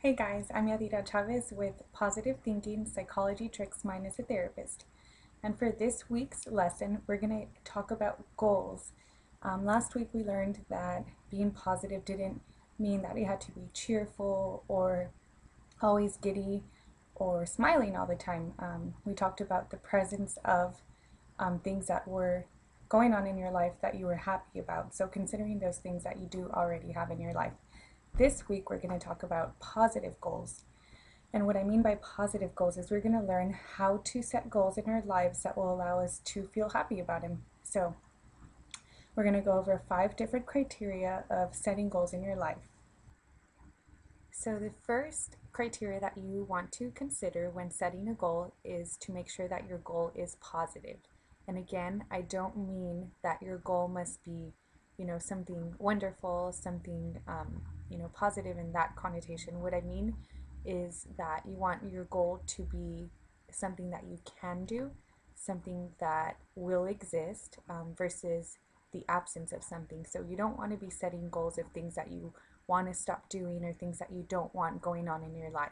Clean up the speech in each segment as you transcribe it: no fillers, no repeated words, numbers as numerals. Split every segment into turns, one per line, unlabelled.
Hey guys, I'm Yadira Chavez with Positive Thinking Psychology Tricks Minus a Therapist. And for this week's lesson, we're going to talk about goals. Last week we learned that being positive didn't mean that you had to be cheerful or always giddy or smiling all the time. We talked about the presence of things that were going on in your life that you were happy about. So considering those things that you do already have in your life. This week, we're going to talk about positive goals. And what I mean by positive goals is we're going to learn how to set goals in our lives that will allow us to feel happy about them. So, we're going to go over 5 different criteria of setting goals in your life. So, the first criteria that you want to consider when setting a goal is to make sure that your goal is positive. And again, I don't mean that your goal must be, something wonderful, something, positive in that connotation. What I mean is that you want your goal to be something that you can do, something that will exist versus the absence of something. So you don't want to be setting goals of things that you want to stop doing or things that you don't want going on in your life.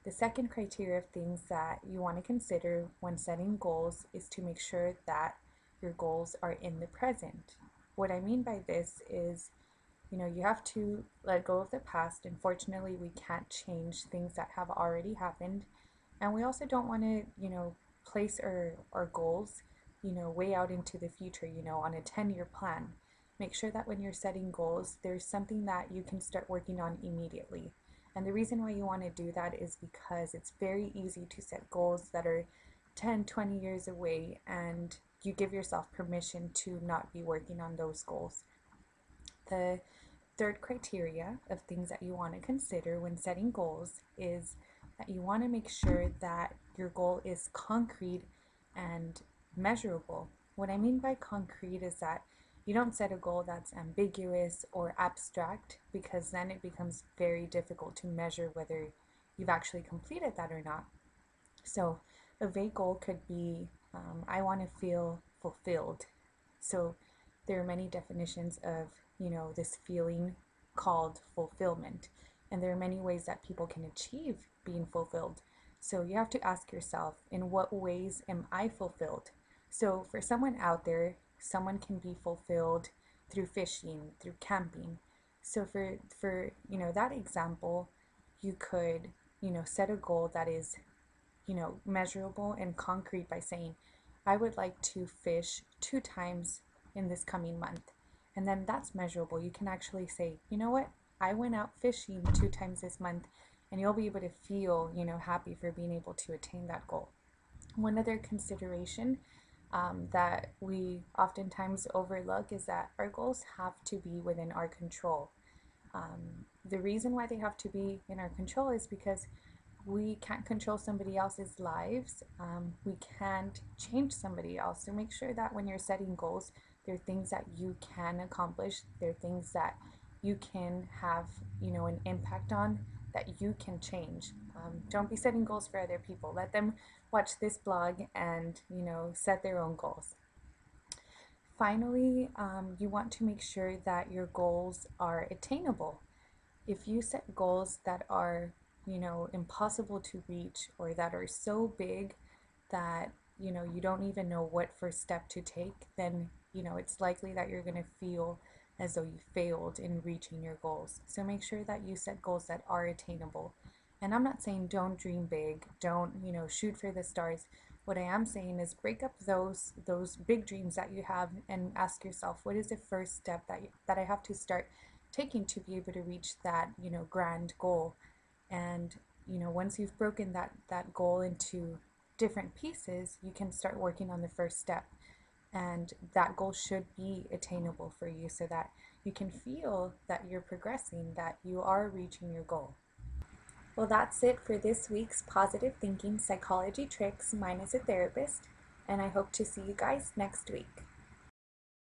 The second criteria of things that you want to consider when setting goals is to make sure that your goals are in the present. What I mean by this is, you have to let go of the past. Unfortunately, we can't change things that have already happened. And we also don't want to, place our goals, way out into the future, on a 10-year plan. Make sure that when you're setting goals, there's something that you can start working on immediately. And the reason why you want to do that is because it's very easy to set goals that are 10, 20 years away, and you give yourself permission to not be working on those goals. The third criteria of things that you want to consider when setting goals is that you want to make sure that your goal is concrete and measurable. What I mean by concrete is that you don't set a goal that's ambiguous or abstract, because then it becomes very difficult to measure whether you've actually completed that or not. So a vague goal could be, I want to feel fulfilled. So there are many definitions of, this feeling called fulfillment. And there are many ways that people can achieve being fulfilled. So you have to ask yourself, in what ways am I fulfilled? So for someone out there, someone can be fulfilled through fishing, through camping. So for that example, you could, set a goal that is, measurable and concrete by saying, I would like to fish 2 times in this coming month. And then that's measurable. You can actually say, you know what? I went out fishing 2 times this month, and you'll be able to feel, happy for being able to attain that goal. One other consideration that we oftentimes overlook is that our goals have to be within our control. The reason why they have to be in our control is because we can't control somebody else's lives. We can't change somebody else. So make sure that when you're setting goals, there are things that you can accomplish. There are things that you can have, an impact on, that you can change. Don't be setting goals for other people. Let them watch this blog and, set their own goals. Finally, you want to make sure that your goals are attainable. If you set goals that are, impossible to reach, or that are so big that, you don't even know what first step to take, then, it's likely that you're going to feel as though you failed in reaching your goals. So make sure that you set goals that are attainable. And I'm not saying don't dream big, don't, shoot for the stars. What I am saying is break up those big dreams that you have and ask yourself, what is the first step that I have to start taking to be able to reach that, grand goal. And, once you've broken that goal into different pieces, you can start working on the first step. And that goal should be attainable for you so that you can feel that you're progressing, that you are reaching your goal. Well, that's it for this week's Positive Thinking Psychology Tricks Minus a Therapist, and I hope to see you guys next week.